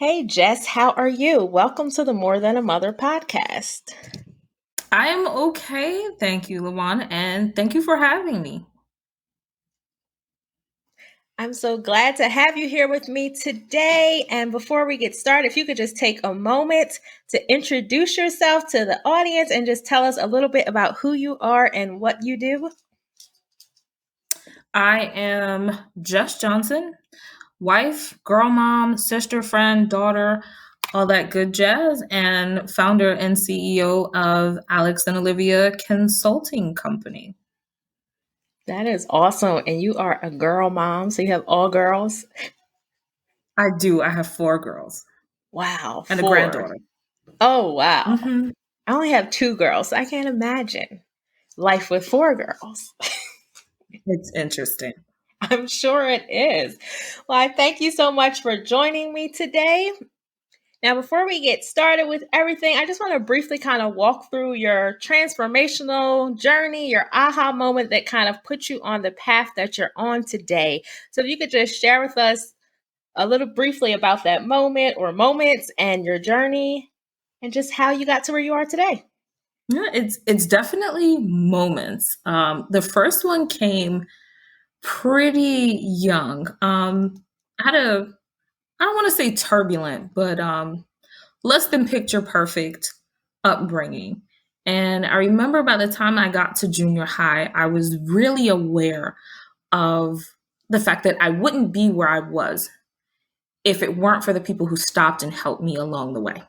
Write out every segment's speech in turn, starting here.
Hey Jess, how are you? Welcome to the More Than a Mother podcast. I'm okay, thank you, Lawan, and thank you for having me. I'm so glad to have you here with me today. And before we get started, if you could just take a moment to introduce yourself to the audience and just tell us a little bit about who you are and what you do. I am Jess Johnson, wife, girl mom, sister, friend, daughter, all that good jazz, and founder and CEO of Alex and Olivia Consulting Company. That is awesome. And you are a girl mom, so you have all girls. I do. I have four girls Wow, and a four. granddaughter. Oh, wow. hmm I only have two girls, so I can't imagine life with four girls. It's interesting. I'm sure it is. Well, I thank you so much for joining me today. Now, before we get started with everything, I just want to briefly kind of walk through your transformational journey, your aha moment that kind of put you on the path that you're on today. So, if you could just share with us a little briefly about that moment or moments and your journey and just how you got to where you are today. Yeah, it's definitely moments. The first one came pretty young. I had a I don't want to say turbulent, but less than picture perfect upbringing. And I remember by the time I got to junior high, I was really aware of the fact that I wouldn't be where I was if it weren't for the people who stopped and helped me along the way.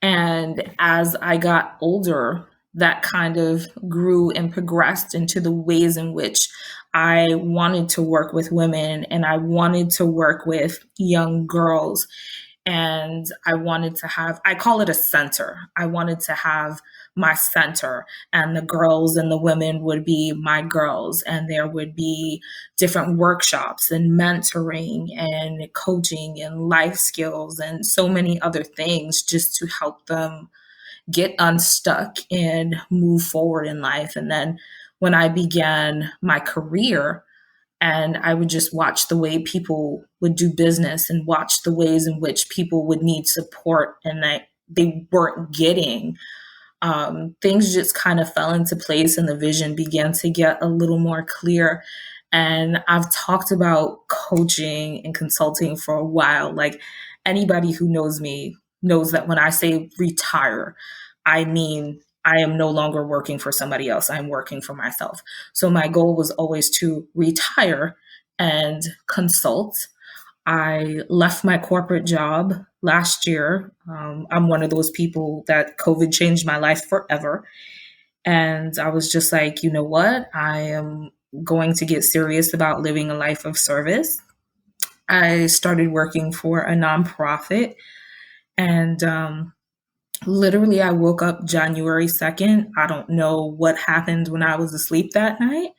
And as I got older, that kind of grew and progressed into the ways in which I wanted to work with women and I wanted to work with young girls. And I wanted to have, I call it a center. I wanted to have my center, and the girls and the women would be my girls, and there would be different workshops and mentoring and coaching and life skills and so many other things just to help them get unstuck and move forward in life. And then when I began my career, and I would just watch the way people would do business and watch the ways in which people would need support and that they weren't getting. Things just kind of fell into place and the vision began to get a little more clear. And I've talked about coaching and consulting for a while. Like anybody who knows me knows that when I say retire, I mean I am no longer working for somebody else. I'm working for myself. So my goal was always to retire and consult. I left my corporate job last year. I'm one of those people that COVID changed my life forever. And I was just like, you know what? I am going to get serious about living a life of service. I started working for a nonprofit, and literally, I woke up January 2nd. I don't know what happened when I was asleep that night,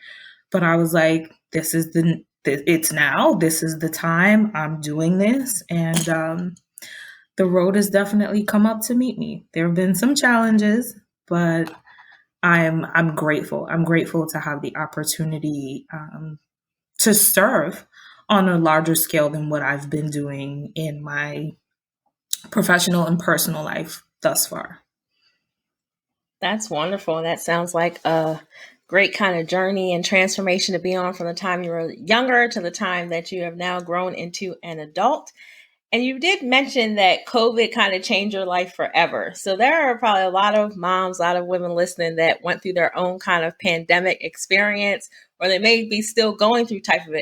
but I was like, it's now. This is the time. I'm doing this. And the road has definitely come up to meet me. There have been some challenges, but I'm grateful. I'm grateful to have the opportunity to serve on a larger scale than what I've been doing in my professional and personal life thus far. That's wonderful. That sounds like a great kind of journey and transformation to be on from the time you were younger to the time that you have now grown into an adult. And you did mention that COVID kind of changed your life forever. So there are probably a lot of moms, a lot of women listening that went through their own kind of pandemic experience, or they may be still going through type of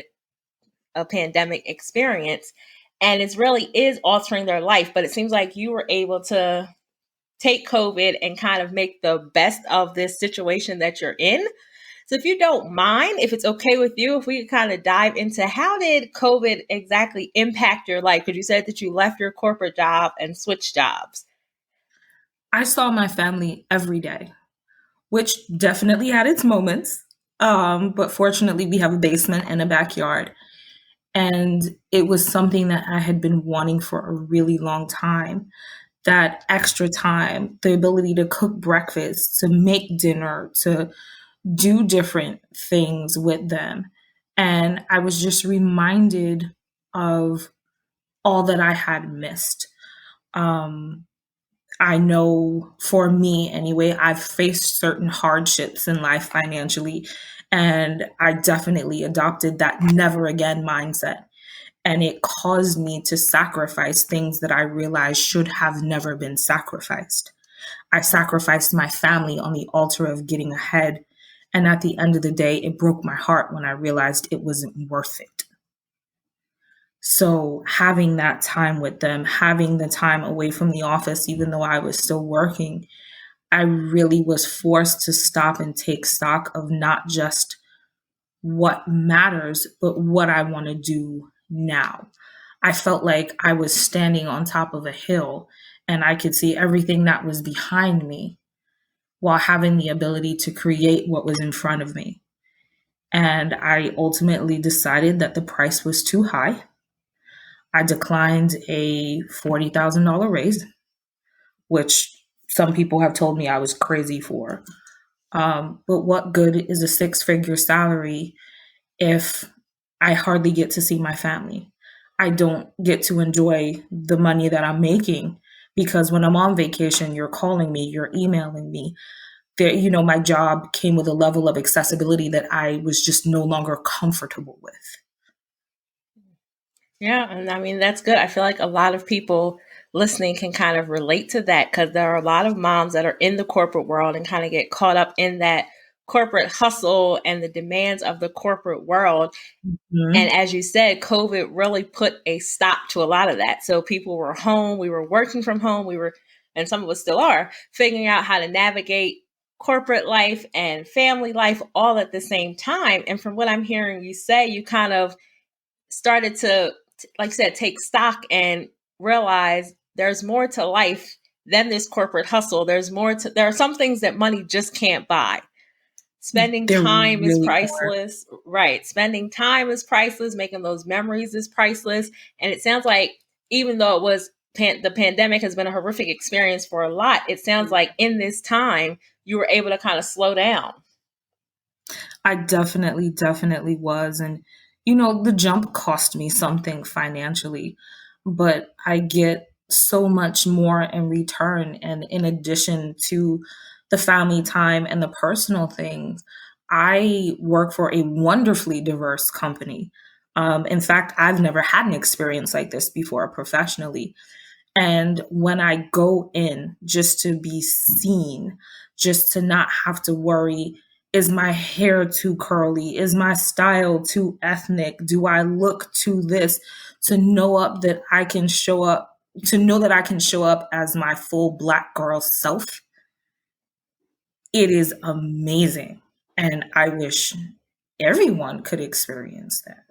a pandemic experience. And it really is altering their life. But it seems like you were able to take COVID and kind of make the best of this situation that you're in. So if you don't mind, if it's okay with you, if we could kind of dive into how did COVID exactly impact your life? Because you said that you left your corporate job and switched jobs. I saw my family every day, which definitely had its moments. But fortunately, we have a basement and a backyard. And it was something that I had been wanting for a really long time. That extra time, the ability to cook breakfast, to make dinner, to do different things with them. And I was just reminded of all that I had missed. Um, I know for me anyway, I've faced certain hardships in life financially, and I definitely adopted that never again mindset. And it caused me to sacrifice things that I realized should have never been sacrificed. I sacrificed my family on the altar of getting ahead. And at the end of the day, it broke my heart when I realized it wasn't worth it. So having that time with them, having the time away from the office, even though I was still working, I really was forced to stop and take stock of not just what matters, but what I want to do now. I felt like I was standing on top of a hill and I could see everything that was behind me while having the ability to create what was in front of me. And I ultimately decided that the price was too high. I declined a $40,000 raise, which some people have told me I was crazy for. But what good is a six-figure salary if I hardly get to see my family? I don't get to enjoy the money that I'm making because when I'm on vacation, you're calling me, you're emailing me. There, my job came with a level of accessibility that I was just no longer comfortable with. Yeah, and I mean, that's good. I feel like a lot of people listening can kind of relate to that because there are a lot of moms that are in the corporate world and kind of get caught up in that corporate hustle and the demands of the corporate world. And Mhm. as you said, COVID really put a stop to a lot of that. So people were home, we were working from home, and some of us still are, figuring out how to navigate corporate life and family life all at the same time. And from what I'm hearing you say, you kind of started to, like I said, take stock and realize there's more to life than this corporate hustle. There are some things that money just can't buy. Spending There time is really are. priceless. Right. Spending time is priceless. Making those memories is priceless. And it sounds like even though the pandemic has been a horrific experience for a lot, it sounds like in this time you were able to kind of slow down. I definitely was. And, the jump cost me something financially, but I get so much more in return. And in addition to the family time and the personal things, I work for a wonderfully diverse company. In fact, I've never had an experience like this before professionally. And when I go in just to be seen, just to not have to worry, is my hair too curly? Is my style too ethnic? Do I look too this? To know up that I can show up, to know that I can show up as my full Black girl self, it is amazing. And I wish everyone could experience that.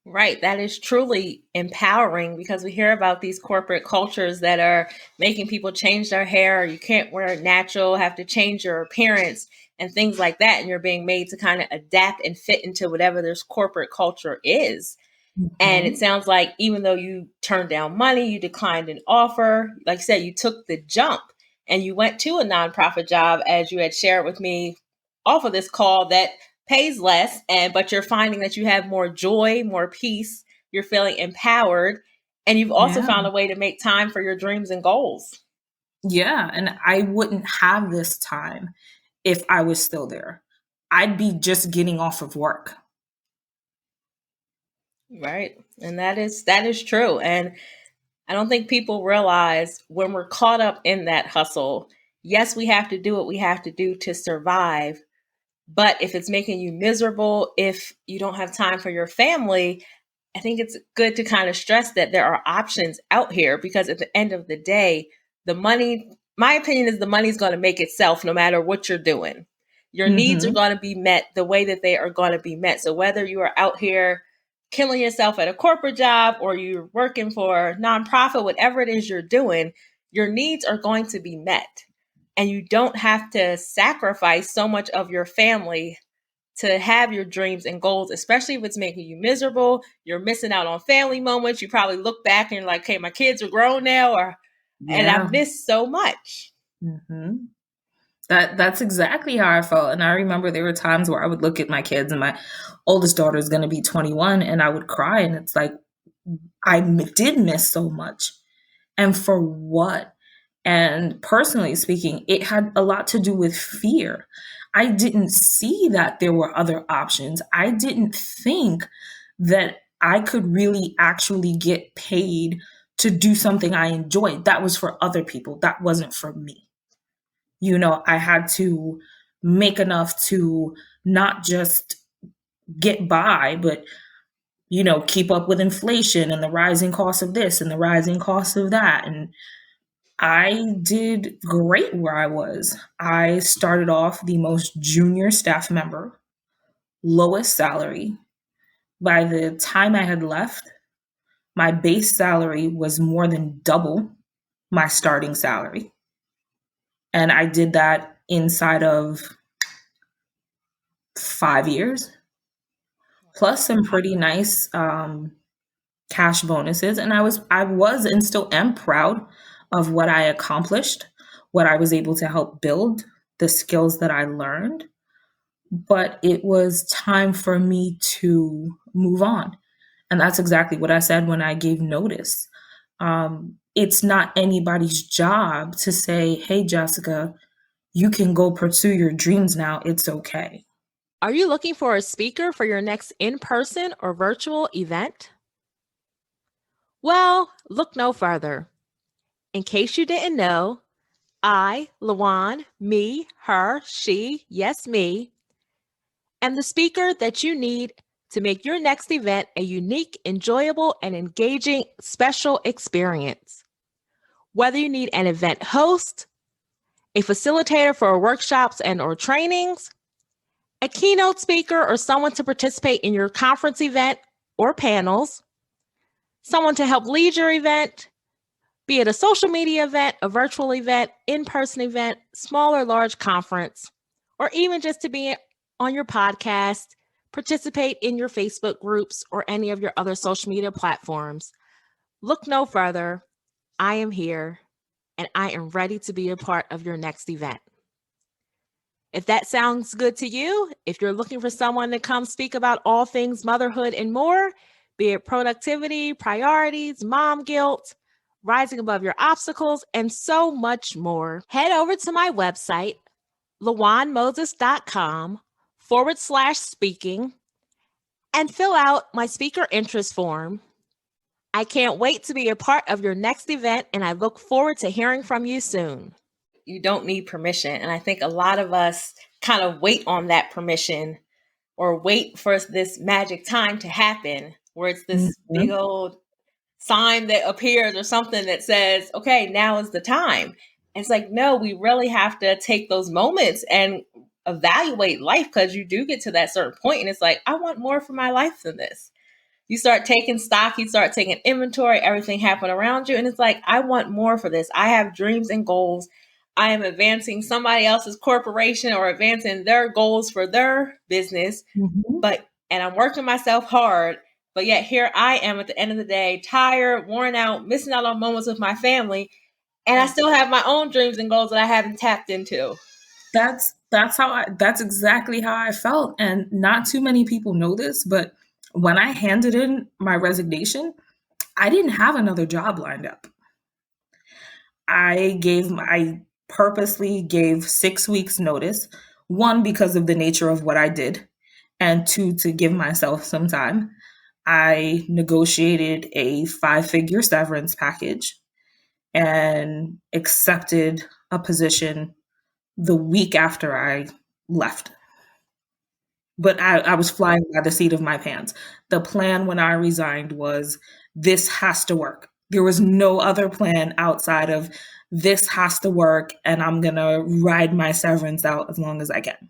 Right. That is truly empowering because we hear about these corporate cultures that are making people change their hair. You can't wear it natural, have to change your appearance and things like that. And you're being made to kind of adapt and fit into whatever this corporate culture is. And it Mhm. sounds like even though you turned down money, you declined an offer, like I said, you took the jump and you went to a nonprofit job, as you had shared with me off of this call, that pays less, and but you're finding that you have more joy, more peace, you're feeling empowered, and you've also Yeah. found a way to make time for your dreams and goals. Yeah. And I wouldn't have this time if I was still there. I'd be just getting off of work. Right. And that is true. And I don't think people realize when we're caught up in that hustle, yes, we have to do what we have to do to survive. But if it's making you miserable, if you don't have time for your family, I think it's good to kind of stress that there are options out here because at the end of the day, the money, my opinion is the money's going to make itself no matter what you're doing. Your needs are Hmm. going to be met the way that they are going to be met. So whether you are out here killing yourself at a corporate job or you're working for a nonprofit, whatever it is you're doing, your needs are going to be met. And you don't have to sacrifice so much of your family to have your dreams and goals, especially if it's making you miserable. You're missing out on family moments. You probably look back and you're like, hey, my kids are grown now, and I've Yeah. missed so much. Hmm. That's exactly how I felt. And I remember there were times where I would look at my kids and my oldest daughter is going to be 21 and I would cry and it's like, did miss so much. And for what? And personally speaking, it had a lot to do with fear. I didn't see that there were other options. I didn't think that I could really actually get paid to do something I enjoyed. That was for other people. That wasn't for me. I had to make enough to not just get by, but keep up with inflation and the rising cost of this and the rising cost of that. And I did great where I was. I started off the most junior staff member, lowest salary. By the time I had left, my base salary was more than double my starting salary. And I did that inside of 5 years, plus some pretty nice cash bonuses. And I was and still am proud of what I accomplished, what I was able to help build, the skills that I learned. But it was time for me to move on. And that's exactly what I said when I gave notice. It's not anybody's job to say, hey, Jessica, you can go pursue your dreams now. It's okay. Are you looking for a speaker for your next in-person or virtual event? Well, look no further. In case you didn't know, I, Lawan, me, her, she, yes, me, am the speaker that you need to make your next event a unique, enjoyable, and engaging special experience. Whether you need an event host, a facilitator for workshops and or trainings, a keynote speaker or someone to participate in your conference event or panels, someone to help lead your event, be it a social media event, a virtual event, in-person event, small or large conference, or even just to be on your podcast, participate in your Facebook groups or any of your other social media platforms. Look no further. I am here and I am ready to be a part of your next event. If that sounds good to you, if you're looking for someone to come speak about all things motherhood and more, be it productivity, priorities, mom guilt, rising above your obstacles, and so much more, head over to my website, lawanmoses.com/speaking, and fill out my speaker interest form. I can't wait to be a part of your next event, and I look forward to hearing from you soon. You don't need permission. And I think a lot of us kind of wait on that permission or wait for this magic time to happen where it's this big old sign that appears or something that says, okay, now is the time. And it's like, no, we really have to take those moments and evaluate life, because you do get to that certain point and it's like, I want more for my life than this. You start taking stock, you start taking inventory, everything happened around you. And it's like, I want more for this. I have dreams and goals. I am advancing somebody else's corporation or advancing their goals for their business. And I'm working myself hard. But yet here I am at the end of the day, tired, worn out, missing out on moments with my family. And I still have my own dreams and goals that I haven't tapped into. That's exactly how I felt. And not too many people know this, but when I handed in my resignation, I didn't have another job lined up. I purposely gave 6 weeks notice, one, because of the nature of what I did, and two, to give myself some time. I negotiated a 5-figure severance package and accepted a position the week after I left. But I was flying by the seat of my pants. The plan when I resigned was, this has to work. There was no other plan outside of, this has to work, and I'm going to ride my severance out as long as I can.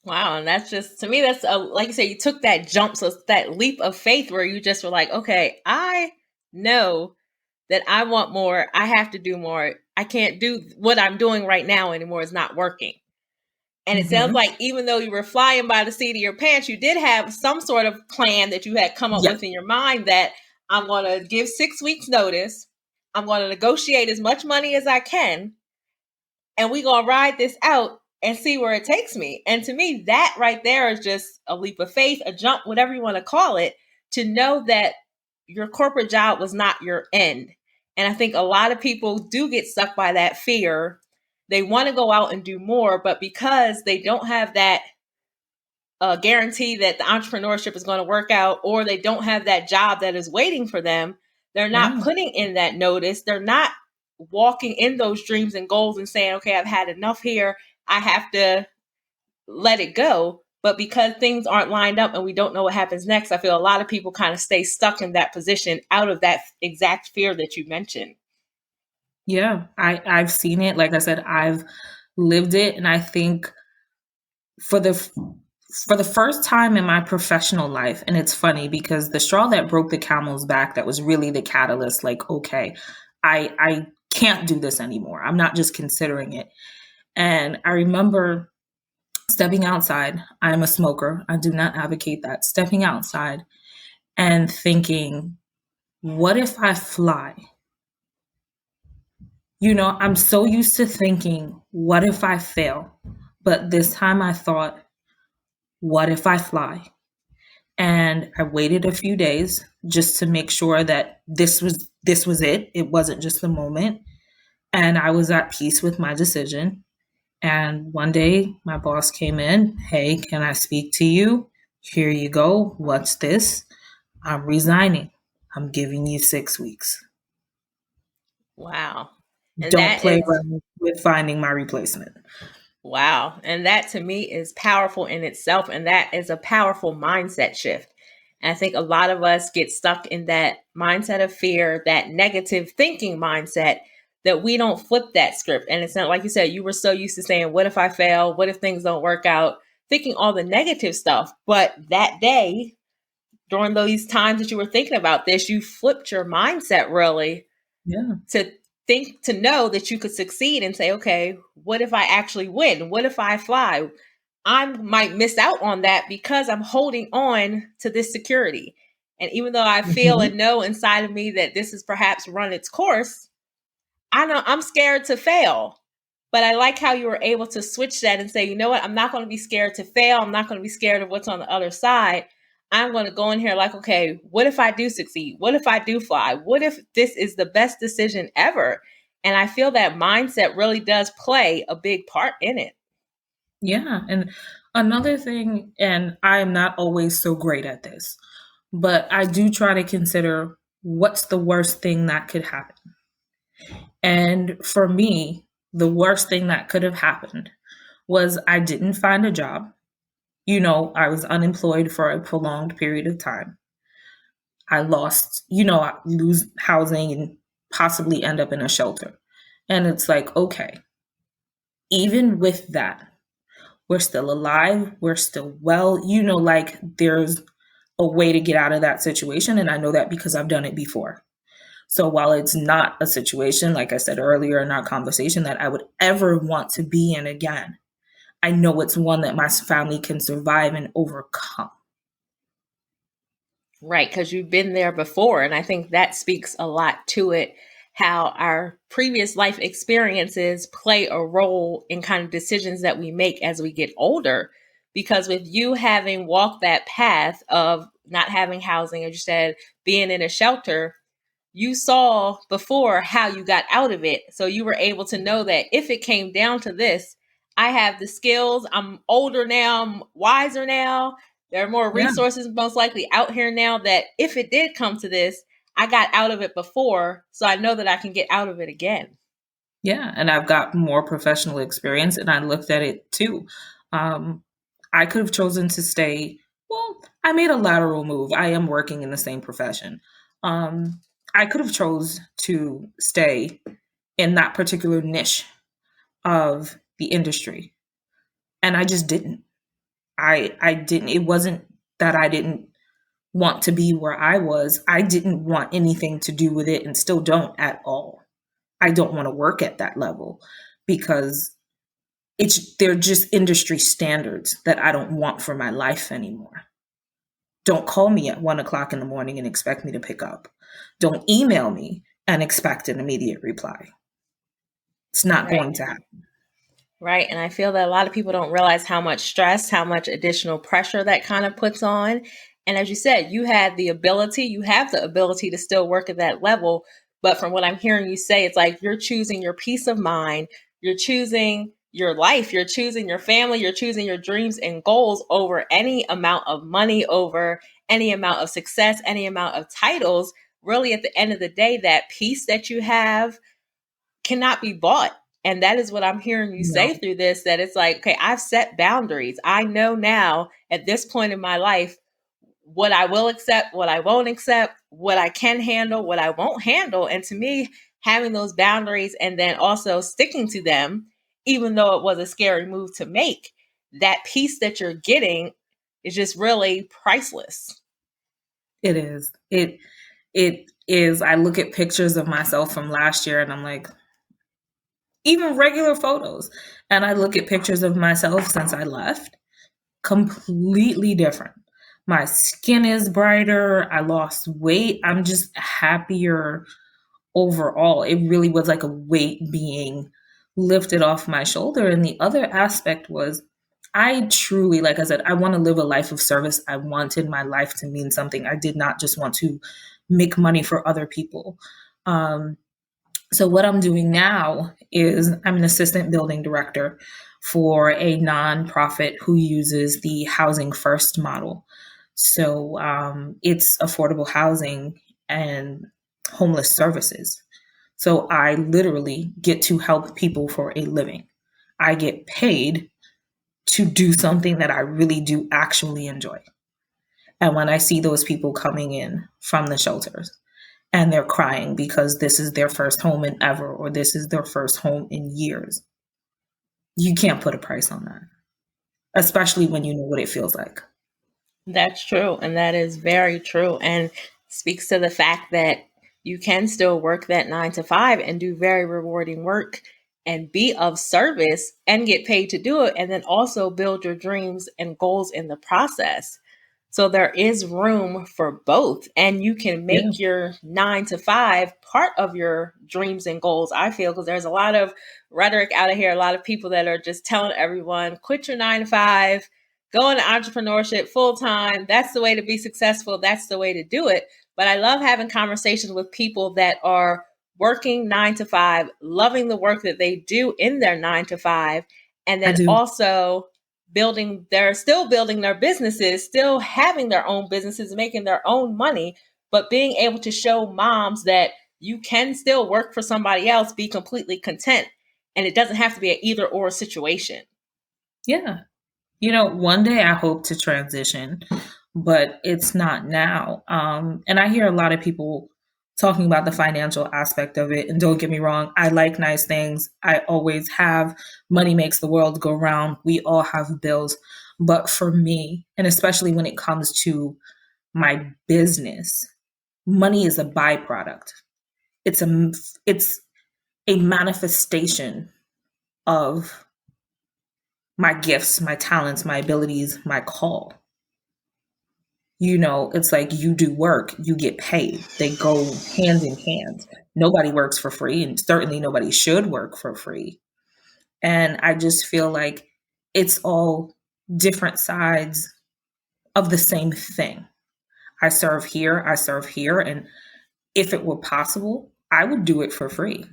Wow. And that's just, to me, that's like you said, you took that jump. So it's that leap of faith where you just were like, okay, I know that I want more. I have to do more. I can't do what I'm doing right now anymore. It's not working. And it sounds like even though you were flying by the seat of your pants, you did have some sort of plan that you had come up with in your mind that I'm going to give 6 weeks notice. I'm going to negotiate as much money as I can. And we're going to ride this out and see where it takes me. And to me, that right there is just a leap of faith, a jump, whatever you want to call it, to know that your corporate job was not your end. And I think a lot of people do get stuck by that fear. They want to go out and do more, but because they don't have that guarantee that the entrepreneurship is going to work out, or they don't have that job that is waiting for them, they're not Yeah. putting in that notice. They're not walking in those dreams and goals and saying, okay, I've had enough here. I have to let it go. But because things aren't lined up and we don't know what happens next, I feel a lot of people kind of stay stuck in that position out of that exact fear that you mentioned. Yeah. I've seen it. Like I said, I've lived it. And I think for the for the first time in my professional life, and it's funny because the straw that broke the camel's back, that was really the catalyst, like, okay, I can't do this anymore. I'm not just considering it. And I remember stepping outside. I'm a smoker. I do not advocate that. Stepping outside and thinking, what if I fly? I'm so used to thinking, what if I fail? But this time I thought, what if I fly? And I waited a few days just to make sure that this was it. It wasn't just the moment. And I was at peace with my decision. And one day my boss came in, "Hey, can I speak to you? Here you go. What's this? I'm resigning. I'm giving you 6 weeks. Wow. And Don't that play is around with finding my replacement." Wow. And that to me is powerful in itself. And that is a powerful mindset shift. And I think a lot of us get stuck in that mindset of fear, that negative thinking mindset, that we don't flip that script. And it's not like you said, you were so used to saying, what if I fail? What if things don't work out? Thinking all the negative stuff. But that day, during those times that you were thinking about this, you flipped your mindset really Yeah. to to know that you could succeed and say, okay, what if I actually win? What if I fly? I might miss out on that because I'm holding on to this security. And even though I feel Mhm. and know inside of me that this has perhaps run its course, I know I'm scared to fail. But I like how you were able to switch that and say, you know what? I'm not going to be scared to fail. I'm not going to be scared of what's on the other side. I'm going to go in here like, okay, what if I do succeed? What if I do fly? What if this is the best decision ever? And I feel that mindset really does play a big part in it. Yeah. And another thing, and I am not always so great at this, but I do try to consider what's the worst thing that could happen. And for me, the worst thing that could have happened was I didn't find a job. I was unemployed for a prolonged period of time. I lost, I lose housing and possibly end up in a shelter. And it's like, okay, even with that, we're still alive, we're still well, like there's a way to get out of that situation. And I know that because I've done it before. So while it's not a situation, like I said earlier in our conversation, that I would ever want to be in again, I know it's one that my family can survive and overcome. Right, because you've been there before. And I think that speaks a lot to it, how our previous life experiences play a role in kind of decisions that we make as we get older. Because with you having walked that path of not having housing, as you said, being in a shelter, you saw before how you got out of it. So you were able to know that if it came down to this, I have the skills. I'm older now, I'm wiser now. There are more Yeah. resources most likely out here now that if it did come to this, I got out of it before. So I know that I can get out of it again. Yeah. And I've got more professional experience and I looked at it too. Um, I could have chosen to stay. Well, I made a lateral move. I am working in the same profession. Um, I could have chose to stay in that particular niche of the industry. And I just didn't. I didn't. It wasn't that I didn't want to be where I was. I didn't want anything to do with it and still don't at all. I don't want to work at that level because they're just industry standards that I don't want for my life anymore. Don't call me at 1 o'clock in the morning and expect me to pick up. Don't email me and expect an immediate reply. It's not Right. going to happen. Right. And I feel that a lot of people don't realize how much stress, how much additional pressure that kind of puts on. And as you said, you have the ability to still work at that level. But from what I'm hearing you say, it's like you're choosing your peace of mind, you're choosing your life, you're choosing your family, you're choosing your dreams and goals over any amount of money, over any amount of success, any amount of titles. Really, at the end of the day, that peace that you have cannot be bought. And that is what I'm hearing you say No, through this, that it's like, okay, I've set boundaries. I know now at this point in my life what I will accept, what I won't accept, what I can handle, what I won't handle. And to me, having those boundaries and then also sticking to them, even though it was a scary move to make, that peace that you're getting is just really priceless. it is. It is. I look at pictures of myself from last year and I'm like, even regular photos, and I look at pictures of myself since I left, completely different. My skin is brighter. I lost weight. I'm just happier overall. It really was like a weight being lifted off my shoulder. And the other aspect was I truly, like I said, I want to live a life of service. I wanted my life to mean something. I did not just want to make money for other people. Um, so what I'm doing now is I'm an assistant building director for a nonprofit who uses the housing first model. So it's affordable housing and homeless services. So I literally get to help people for a living. I get paid to do something that I really do actually enjoy. And when I see those people coming in from the shelters and they're crying because this is their first home in ever, or this is their first home in years, you can't put a price on that, especially when you know what it feels like. That's true. And that is very true. And speaks to the fact that you can still work that 9 to 5 and do very rewarding work and be of service and get paid to do it. And then also build your dreams and goals in the process. So there is room for both. And you can Yeah. make your 9 to 5 part of your dreams and goals, I feel, because there's a lot of rhetoric out of here, a lot of people that are just telling everyone, quit your 9 to 5, go into entrepreneurship full time. That's the way to be successful. That's the way to do it. But I love having conversations with people that are working 9 to 5, loving the work that they do in their 9 to 5, and I then do. also they're still building their businesses, still having their own businesses, making their own money, but being able to show moms that you can still work for somebody else, be completely content. And it doesn't have to be an either or situation. Yeah. One day I hope to transition, but it's not now. And I hear a lot of people talking about the financial aspect of it. And don't get me wrong, I like nice things. I always have. Money makes the world go round. We all have bills. But for me, and especially when it comes to my business, money is a byproduct. It's a manifestation of my gifts, my talents, my abilities, my call. It's like you do work, you get paid. They go hand in hand. Nobody works for free, and certainly nobody should work for free. And I just feel like it's all different sides of the same thing. I serve here, and if it were possible, I would do it for free.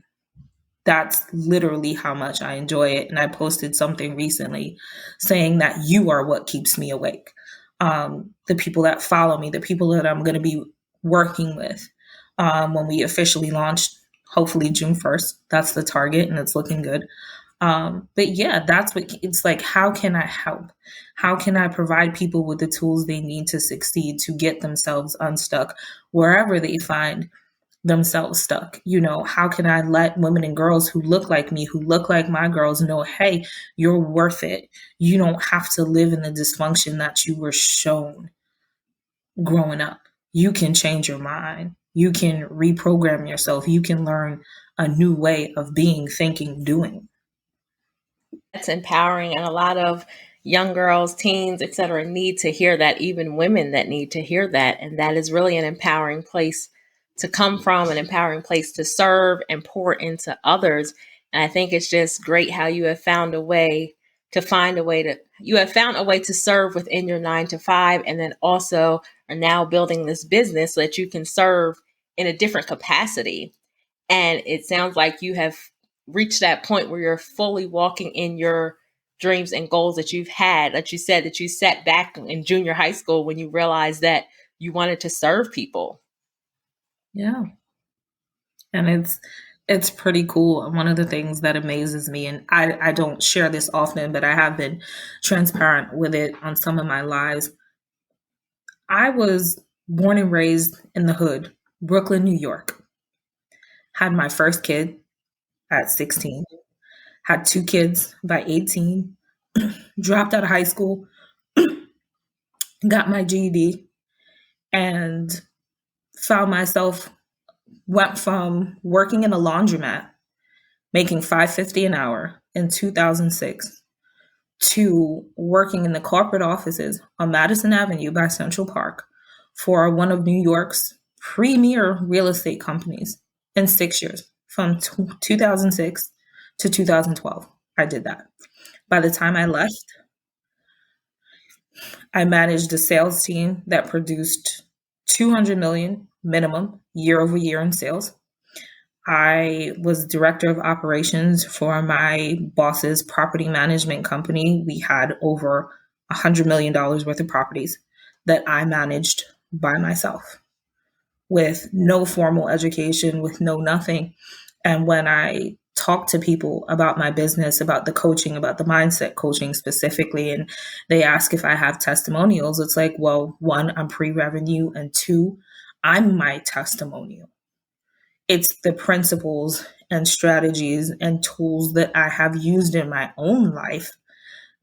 That's literally how much I enjoy it. And I posted something recently saying that you are what keeps me awake. The people that follow me, the people that I'm going to be working with when we officially launch, hopefully June 1st. That's the target, and it's looking good. But yeah, that's what it's like. How can I help? How can I provide people with the tools they need to succeed, to get themselves unstuck wherever they find themselves stuck? How can I let women and girls who look like me, who look like my girls, know, hey, you're worth it. You don't have to live in the dysfunction that you were shown growing up. You can change your mind. You can reprogram yourself. You can learn a new way of being, thinking, doing. That's empowering, and a lot of young girls, teens, etc., need to hear that. Even women that need to hear that, and that is really an empowering place to come from, an empowering place to serve and pour into others. And I think it's just great how you have found a way to find a way to, you have found a way to serve within your 9 to 5, and then also are now building this business so that you can serve in a different capacity. And it sounds like you have reached that point where you're fully walking in your dreams and goals that you've had, that you said that you sat back in junior high school when you realized that you wanted to serve people. Yeah. And it's pretty cool. One of the things that amazes me, and I don't share this often, but I have been transparent with it on some of my lives. I was born and raised in the hood, Brooklyn, New York. Had my first kid at 16, had two kids by 18, dropped out of high school, got my GED, and found myself, went from working in a laundromat making $5.50 an hour in 2006 to working in the corporate offices on Madison Avenue by Central Park for one of New York's premier real estate companies in 6 years, from 2006 to 2012. I did that. By the time I left, I managed a sales team that produced 200 million minimum year over year in sales. I was director of operations for my boss's property management company. We had over $100 million worth of properties that I managed by myself with no formal education, with no nothing. And when I talk to people about my business, about the coaching, about the mindset coaching specifically, and they ask if I have testimonials, it's like, well, one, I'm pre revenue, and two, I'm my testimonial. It's the principles and strategies and tools that I have used in my own life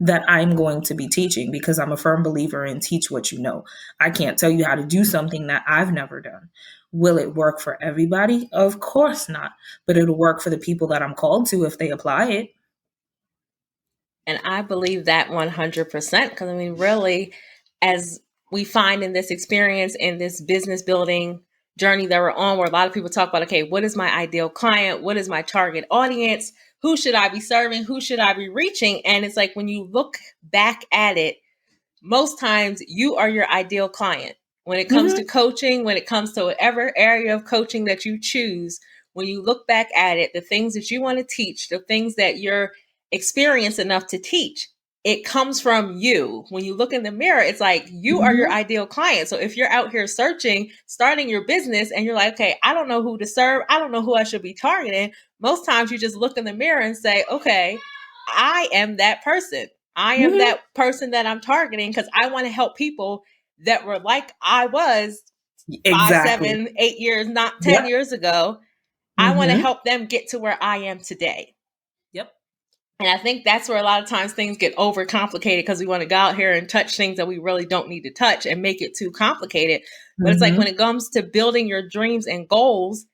that I'm going to be teaching, because I'm a firm believer in teach what you know. I can't tell you how to do something that I've never done. Will it work for everybody? Of course not. But it'll work for the people that I'm called to if they apply it. And I believe that 100%. Because, I mean, really, as we find in this experience, in this business building journey that we're on, where a lot of people talk about, okay, what is my ideal client? What is my target audience? Who should I be serving? Who should I be reaching? And it's like, when you look back at it, most times you are your ideal client. When it comes to Mm-hmm. coaching, when it comes to whatever area of coaching that you choose, when you look back at it, the things that you want to teach, the things that you're experienced enough to teach, it comes from you. When you look in the mirror, it's like you are your Mm-hmm. ideal client. So if you're out here searching, starting your business, and you're like, okay, I don't know who to serve, I don't know who I should be targeting, most times you just look in the mirror and say, okay, I am that person. I am Mm-hmm. that person that I'm targeting, because I want to help people that were like I was five, Exactly. 7, 8 years, not 10 Yep. years ago. I want to Mm-hmm. help them get to where I am today. Yep. And I think that's where a lot of times things get overcomplicated, because we want to go out here and touch things that we really don't need to touch and make it too complicated. But it's like, when Mm-hmm. it comes to building your dreams and goals,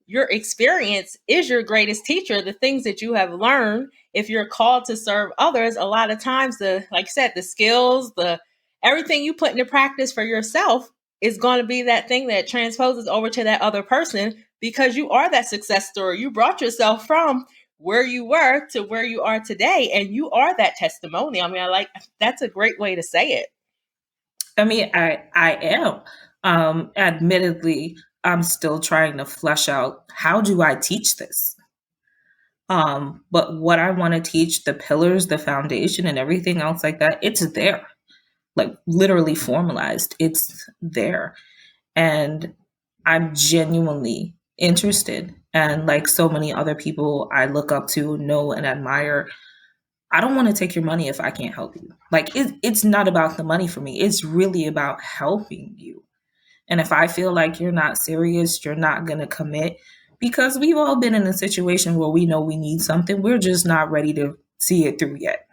your experience is your greatest teacher. The things that you have learned, if you're called to serve others, a lot of times, the, like I said, the skills, the everything you put into practice for yourself is going to be that thing that transposes over to that other person, because you are that success story. You brought yourself from where you were to where you are today, and you are that testimony. I mean, I like, that's a great way to say it. I mean, I am. Admittedly, I'm still trying to flesh out, how do I teach this? But what I want to teach, the pillars, the foundation, and everything else like that, it's there, like literally formalized. It's there. And I'm genuinely interested. And like so many other people I look up to, know, and admire, I don't want to take your money if I can't help you. Like it's not about the money for me. It's really about helping you. And if I feel like you're not serious, you're not going to commit, because we've all been in a situation where we know we need something, we're just not ready to see it through yet.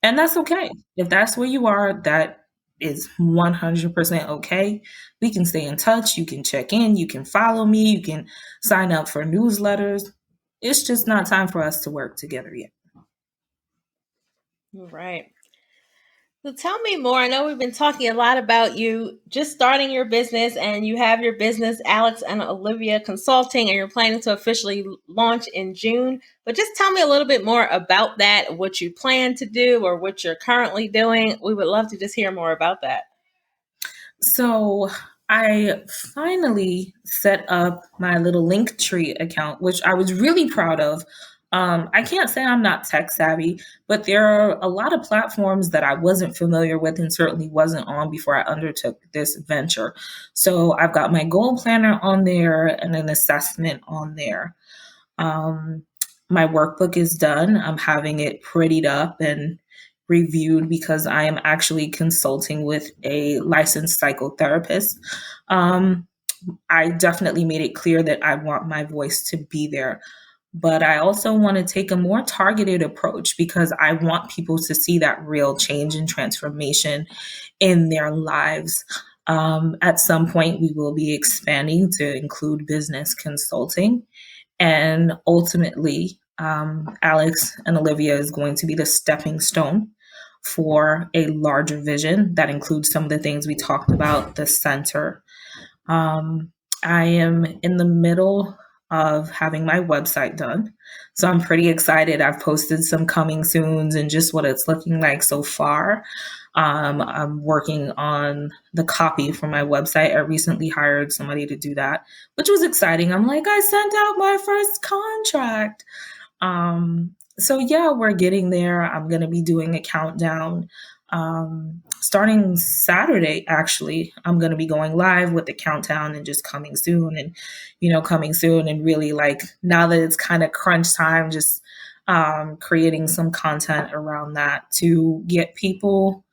And that's okay. If that's where you are, that is 100% okay. We can stay in touch. You can check in. You can follow me. You can sign up for newsletters. It's just not time for us to work together yet. Right. So tell me more. I know we've been talking a lot about you just starting your business, and you have your business, Alex and Olivia Consulting, and you're planning to officially launch in June. But just tell me a little bit more about that, what you plan to do or what you're currently doing. We would love to just hear more about that. So I finally set up my little Linktree account, which I was really proud of. I can't say I'm not tech savvy, but there are a lot of platforms that I wasn't familiar with and certainly wasn't on before I undertook this venture. So I've got my goal planner on there and an assessment on there. Um, my workbook is done. I'm having it prettied up and reviewed because I am actually consulting with a licensed psychotherapist. Um, I definitely made it clear that I want my voice to be there. But I also want to take a more targeted approach because I want people to see that real change and transformation in their lives. At some point, we will be expanding to include business consulting. And ultimately, Alex and Olivia is going to be the stepping stone for a larger vision that includes some of the things we talked about, the center. Um, I am in the middle of having my website done. So I'm pretty excited. I've posted some coming soons and just what it's looking like so far. I'm working on the copy for my website. I recently hired somebody to do that, which was exciting. I'm like, I sent out my first contract. So yeah, we're getting there. I'm going to be doing a countdown. Starting Saturday, actually, I'm going to be going live with the countdown and just coming soon coming soon. And really, like, now that it's kind of crunch time, just creating some content around that to get people,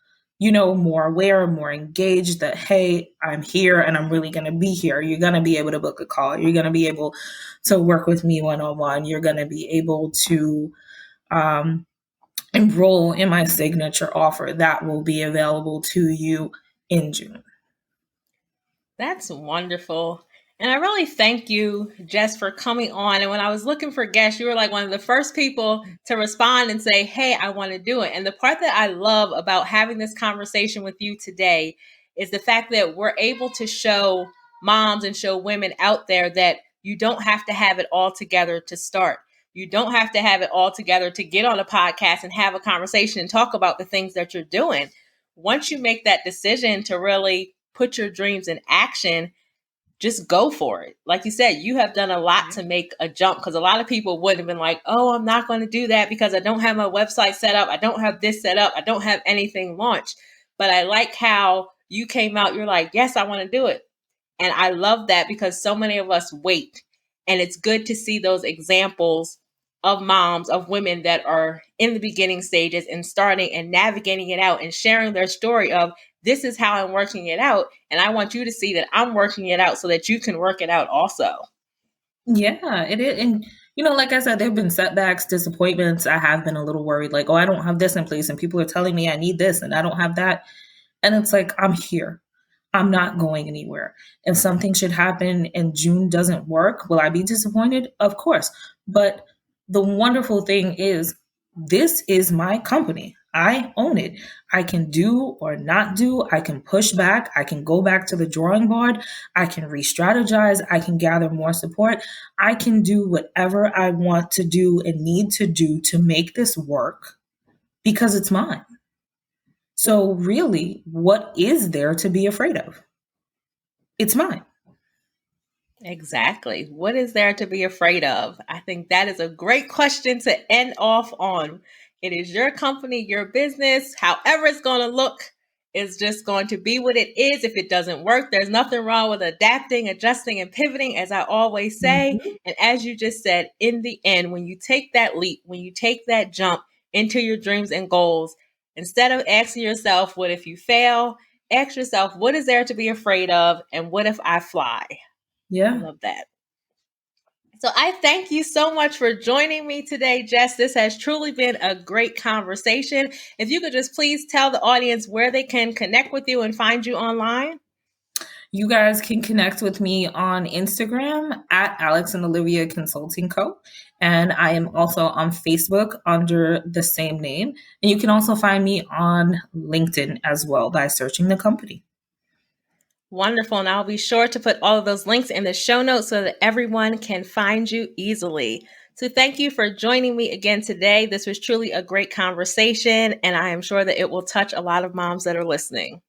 more aware, more engaged that, hey, I'm here and I'm really going to be here. You're going to be able to book a call. You're going to be able to work with me one-on-one. You're going to be able to enroll in my signature offer that will be available to you in June. That's wonderful. And I really thank you, Jess, for coming on. And when I was looking for guests, you were like one of the first people to respond and say, hey, I want to do it. And the part that I love about having this conversation with you today is the fact that we're able to show moms and show women out there that you don't have to have it all together to start. You don't have to have it all together to get on a podcast and have a conversation and talk about the things that you're doing. Once you make that decision to really put your dreams in action, just go for it. Like you said, you have done a lot to make a jump, because a lot of people would have been like, oh, I'm not going to do that because I don't have my website set up. I don't have this set up. I don't have anything launched. But I like how you came out. You're like, yes, I want to do it. And I love that because so many of us wait. And it's good to see those examples of moms, of women that are in the beginning stages and starting and navigating it out and sharing their story of, this is how I'm working it out. And I want you to see that I'm working it out so that you can work it out also. Yeah, it is. And, like I said, there have been setbacks, disappointments. I have been a little worried, like, oh, I don't have this in place. And people are telling me I need this and I don't have that. And it's like, I'm here. I'm not going anywhere. If something should happen and June doesn't work, will I be disappointed? Of course. But the wonderful thing is, this is my company. I own it. I can do or not do. I can push back. I can go back to the drawing board. I can re-strategize. I can gather more support. I can do whatever I want to do and need to do to make this work because it's mine. So really, what is there to be afraid of? It's mine. Exactly. What is there to be afraid of? I think that is a great question to end off on. It is your company, your business, however it's going to look is just going to be what it is. If it doesn't work, there's nothing wrong with adapting, adjusting, and pivoting, as I always say. Mhm. And as you just said, in the end, when you take that leap, when you take that jump into your dreams and goals, instead of asking yourself, what if you fail? Ask yourself, what is there to be afraid of? And what if I fly? I Yeah. love that. So I thank you so much for joining me today, Jess. This has truly been a great conversation. If you could just please tell the audience where they can connect with you and find you online. You guys can connect with me on Instagram at Alex and Olivia Consulting Co. And I am also on Facebook under the same name. And you can also find me on LinkedIn as well by searching the company. Wonderful. And I'll be sure to put all of those links in the show notes so that everyone can find you easily. So thank you for joining me again today. This was truly a great conversation, and I am sure that it will touch a lot of moms that are listening.